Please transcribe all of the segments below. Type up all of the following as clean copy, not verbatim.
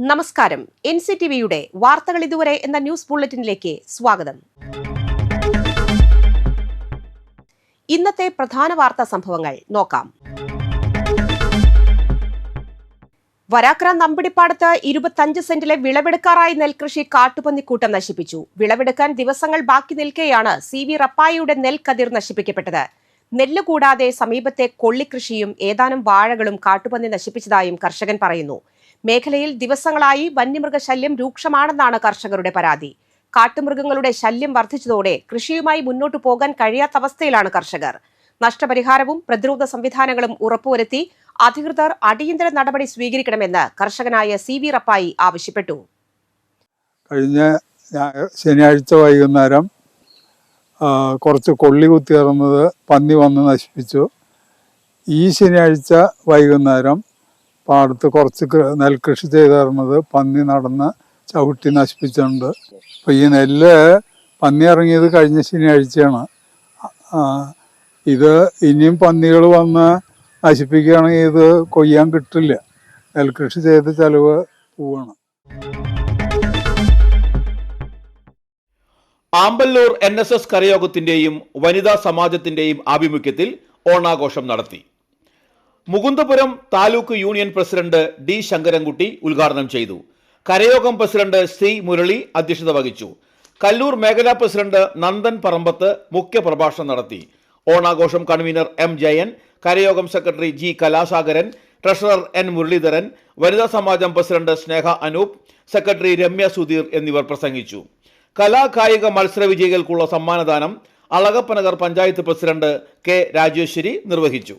നമസ്കാരം. NCTVയുടെ വാർത്തകൾ ഇതുവരെ എന്ന ന്യൂസ് ബുള്ളറ്റിനിലേക്ക് സ്വാഗതം. ഇന്നത്തെ പ്രധാന വാർത്താ സംഭവങ്ങൾ നോക്കാം. വരാക്ര നമ്പിടിപ്പാടത്ത് 25 സെന്റിലെ വിളവെടുക്കാറായി നെൽകൃഷി കാട്ടുപന്നിക്കൂട്ടം നശിപ്പിച്ചു. വിളവെടുക്കാൻ ദിവസങ്ങൾ ബാക്കി നിൽക്കെയാണ് CV റപ്പായിയുടെ നെൽക്കതിർ നശിപ്പിക്കപ്പെട്ടത്. നെല്ല് കൂടാതെ സമീപത്തെ കൊള്ളിക്കൃഷിയും ഏതാനും വാഴകളും കാട്ടുപന്നി നശിപ്പിച്ചതായും കർഷകൻ പറയുന്നു. മേഖലയിൽ ദിവസങ്ങളായി വന്യമൃഗശല്യം രൂക്ഷമാണെന്നാണ് കർഷകരുടെ പരാതി. കാട്ടുമൃഗങ്ങളുടെ ശല്യം വർദ്ധിച്ചതോടെ കൃഷിയുമായി മുന്നോട്ടു പോകാൻ കഴിയാത്ത അവസ്ഥയിലാണ് കർഷകർ. നഷ്ടപരിഹാരവും പ്രതിരോധ സംവിധാനങ്ങളും ഉറപ്പുവരുത്തി അധികൃതർ അടിയന്തര നടപടി സ്വീകരിക്കണമെന്ന് കർഷകനായ CV റപ്പായി ആവശ്യപ്പെട്ടു. കഴിഞ്ഞ ശനിയാഴ്ച വൈകുന്നേരം കുറച്ച് കൊള്ളി കുത്തിയിറന്നത് പന്നി വന്ന് നശിപ്പിച്ചു. ഈ ശനിയാഴ്ച വൈകുന്നേരം പാടത്ത് കുറച്ച് നെൽകൃഷി ചെയ്തിരുന്നത് പന്നി നടന്ന് ചവിട്ടി നശിപ്പിച്ചിട്ടുണ്ട്. അപ്പോൾ ഈ നെല്ല് പന്നി ഇറങ്ങിയത് കഴിഞ്ഞ ശനിയാഴ്ചയാണ്. ഇത് ഇനിയും പന്നികൾ വന്ന് നശിപ്പിക്കുകയാണെങ്കിൽ ഇത് കൊയ്യാൻ കിട്ടില്ല. നെൽകൃഷി ചെയ്ത് ചെലവ് പോവാണ്. ആമ്പല്ലൂർ NSS കരയോഗത്തിന്റെയും വനിതാ സമാജത്തിന്റെയും ആഭിമുഖ്യത്തിൽ ഓണാഘോഷം നടത്തി. Mukundapuram taluk union president D Sankarankutty ഉദ്ഘാടനം ചെയ്തു. കരയോഗം പ്രസിഡന്റ് C മുരളി അധ്യക്ഷത വഹിച്ചു. കല്ലൂർ മേഖലാ പ്രസിഡന്റ് നന്ദൻ പറമ്പത്ത് മുഖ്യപ്രഭാഷണം നടത്തി. ഓണാഘോഷം കൺവീനർ M ജയൻ, കരയോഗം secretary G Kalasagaran, treasurer N Muraleedharan, വനിതാ സമാജം പ്രസിഡന്റ് സ്നേഹ അനൂപ്, സെക്രട്ടറി രമ്യ സുധീർ എന്നിവർ പ്രസംഗിച്ചു. കലാകായിക മത്സര വിജയികൾക്കുള്ള സമ്മാനദാനം അളകപ്പനഗർ പഞ്ചായത്ത് പ്രസിഡന്റ് K രാജേശ്വരി നിർവഹിച്ചു.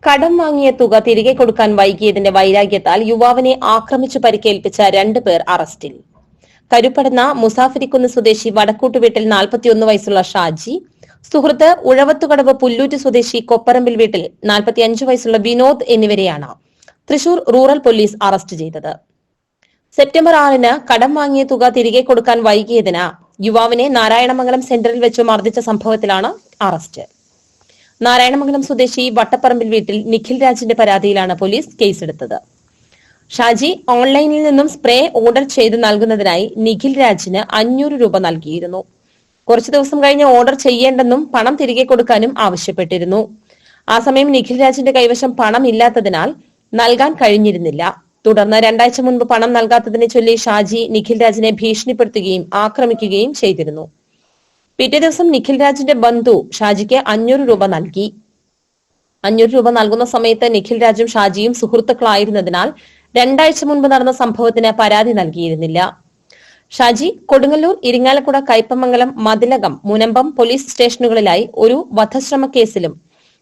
കടം വാങ്ങിയ തുക തിരികെ കൊടുക്കാൻ വൈകിയതിന്റെ വൈരാഗ്യത്താൽ യുവാവിനെ ആക്രമിച്ചു പരിക്കേൽപ്പിച്ച 2 പേർ അറസ്റ്റിൽ. കരുപ്പടന്ന മുസാഫിരിക്കുന്ന് സ്വദേശി വടക്കൂട്ടുവീട്ടിൽ 41 വയസ്സുള്ള ഷാജി, സുഹൃത്ത് ഉഴവത്തുകടവ് പുല്ലൂറ്റ് സ്വദേശി കൊപ്പറമ്പിൽ വീട്ടിൽ 45 വയസ്സുള്ള വിനോദ് എന്നിവരെയാണ് തൃശൂർ റൂറൽ പോലീസ് അറസ്റ്റ് ചെയ്തത്. സെപ്റ്റംബർ 6-ന് കടം വാങ്ങിയ തുക തിരികെ കൊടുക്കാൻ വൈകിയതിന് യുവാവിനെ നാരായണമംഗലം സെന്ററിൽ വെച്ച് മർദ്ദിച്ച സംഭവത്തിലാണ് അറസ്റ്റ്. നാരായണമംഗലം സ്വദേശി വട്ടപ്പറമ്പിൽ വീട്ടിൽ നിഖിൽ രാജിന്റെ പരാതിയിലാണ് പോലീസ് കേസെടുത്തത്. ഷാജി ഓൺലൈനിൽ നിന്നും സ്പ്രേ ഓർഡർ ചെയ്ത് നൽകുന്നതിനായി നിഖിൽ രാജിന് 500 രൂപ നൽകിയിരുന്നു. കുറച്ചു ദിവസം കഴിഞ്ഞ് ഓർഡർ ചെയ്യേണ്ടെന്നും പണം തിരികെ കൊടുക്കാനും ആവശ്യപ്പെട്ടിരുന്നു. ആ സമയം നിഖിൽ രാജിന്റെ കൈവശം പണം ഇല്ലാത്തതിനാൽ നൽകാൻ കഴിഞ്ഞിരുന്നില്ല. തുടർന്ന് 2 ആഴ്ച മുൻപ് പണം നൽകാത്തതിനെ ചൊല്ലി ഷാജി നിഖിൽ രാജിനെ ഭീഷണിപ്പെടുത്തുകയും ആക്രമിക്കുകയും ചെയ്തിരുന്നു. പിറ്റേ ദിവസം നിഖിൽ രാജിന്റെ ബന്ധു ഷാജിക്ക് 500 രൂപ നൽകി. 500 രൂപ നൽകുന്ന സമയത്ത് നിഖിൽ രാജും ഷാജിയും സുഹൃത്തുക്കളായിരുന്നതിനാൽ 2 ആഴ്ച മുൻപ് നടന്ന സംഭവത്തിന് പരാതി നൽകിയിരുന്നില്ല. ഷാജി കൊടുങ്ങല്ലൂർ, ഇരിങ്ങാലക്കുട, കയ്പമംഗലം, മതിലകം, മുനമ്പം പോലീസ് സ്റ്റേഷനുകളിലായി ഒരു വധശ്രമ കേസിലും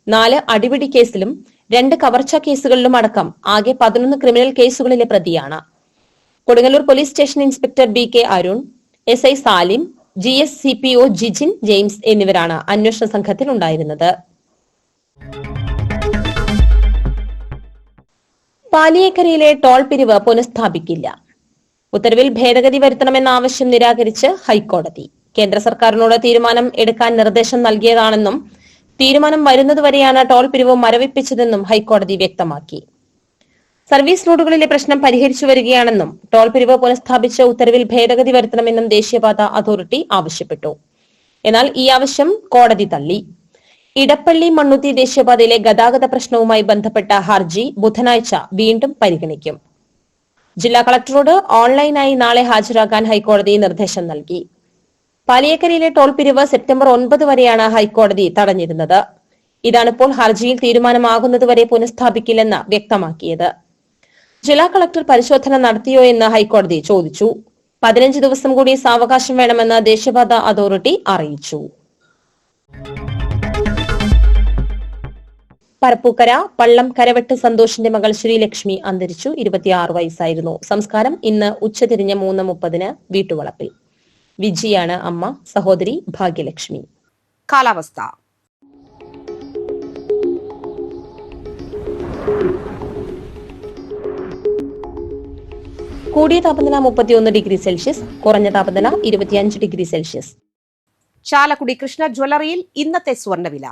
4 അടിപിടി കേസിലും 2 കവർച്ചാ കേസുകളിലും അടക്കം ആകെ 11 ക്രിമിനൽ കേസുകളിലെ പ്രതിയാണ്. Kodungallur police station inspector BK Arun, SI Salim, GS CPO Jijin James എന്നിവരാണ് അന്വേഷണ സംഘത്തിൽ ഉണ്ടായിരുന്നത്. പാലിയേക്കരയിലെ ടോൾ പിരിവ് പുനഃസ്ഥാപിക്കില്ല. ഉത്തരവിൽ ഭേദഗതി വരുത്തണമെന്ന ആവശ്യം നിരാകരിച്ച് ഹൈക്കോടതി. കേന്ദ്ര സർക്കാരിനോട് തീരുമാനം എടുക്കാൻ നിർദ്ദേശം നൽകിയതാണെന്നും തീരുമാനം വരുന്നതുവരെയാണ് ടോൾ പിരിവ് മരവിപ്പിച്ചതെന്നും ഹൈക്കോടതി വ്യക്തമാക്കി. സർവീസ് റോഡുകളിലെ പ്രശ്നം പരിഹരിച്ചു വരികയാണെന്നും ടോൾ പിരിവ് പുനഃസ്ഥാപിച്ച് ഉത്തരവിൽ ഭേദഗതി വരുത്തണമെന്നും ദേശീയപാത അതോറിറ്റി ആവശ്യപ്പെട്ടു. എന്നാൽ ഈ ആവശ്യം കോടതി തള്ളി. ഇടപ്പള്ളി മണ്ണുത്തി ദേശീയപാതയിലെ ഗതാഗത പ്രശ്നവുമായി ബന്ധപ്പെട്ട ഹർജി ബുധനാഴ്ച വീണ്ടും പരിഗണിക്കും. ജില്ലാ കളക്ടറോട് ഓൺലൈനായി നാളെ ഹാജരാകാൻ ഹൈക്കോടതി നിർദ്ദേശം നൽകി. പാലിയേക്കരയിലെ ടോൾ പിരിവ് സെപ്റ്റംബർ 9 വരെയാണ് ഹൈക്കോടതി തടഞ്ഞിരുന്നത്. ഇതാണിപ്പോൾ ഹർജിയിൽ തീരുമാനമാകുന്നതുവരെ പുനഃസ്ഥാപിക്കില്ലെന്ന് വ്യക്തമാക്കിയത്. ജില്ലാ കളക്ടർ പരിശോധന നടത്തിയോ എന്ന് ഹൈക്കോടതി ചോദിച്ചു. 15 ദിവസം കൂടി സാവകാശം വേണമെന്ന് ദേശീയപാത അതോറിറ്റി അറിയിച്ചു. പരപ്പൂക്കര പള്ളം കരവെട്ട് സന്തോഷിന്റെ മകൾ ശ്രീലക്ഷ്മി അന്തരിച്ചു. 26 വയസ്സായിരുന്നു. സംസ്കാരം ഇന്ന് ഉച്ചതിരിഞ്ഞ് 3:30 വീട്ടുവളപ്പിൽ. വിജിയാണ് അമ്മ. സഹോദരി ഭാഗ്യലക്ഷ്മി. കാലാവസ്ഥ. കൂടിയ താപനില 31 ഡിഗ്രി സെൽഷ്യസ്, കുറഞ്ഞ താപനില 25 ഡിഗ്രി സെൽഷ്യസ്. ചാലക്കുടി കൃഷ്ണ ജ്വല്ലറിയിൽ ഇന്നത്തെ സ്വർണ്ണവില.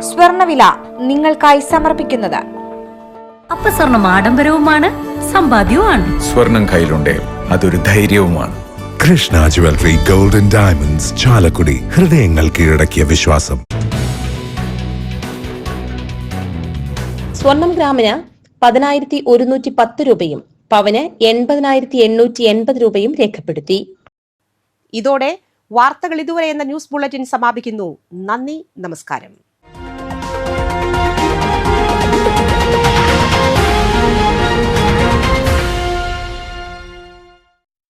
സ്വർണ്ണവില നിങ്ങൾക്കായി സമർപ്പിക്കുന്നത് അപ്പസ്വർണം ആഡംബരവുമാണ്, സമ്പാദ്യവുമാണ്. സ്വർണം കയ്യിലുണ്ടേ അതൊരു ധൈര്യവുമാണ്. Krishna jewellery gold and diamonds, Chalakudy. ഹൃദയങ്ങൾ കീഴടക്കിയ വിശ്വാസം. സ്വർണം ഗ്രാമിന് 10,110 രൂപയും പവന് 80,880 രൂപയും രേഖപ്പെടുത്തി. ഇതോടെ വാർത്തകൾ ഇതുവരെ എന്ന ന്യൂസ് ബുള്ളറ്റിൻ സമാപിക്കുന്നു. നന്ദി, നമസ്കാരം.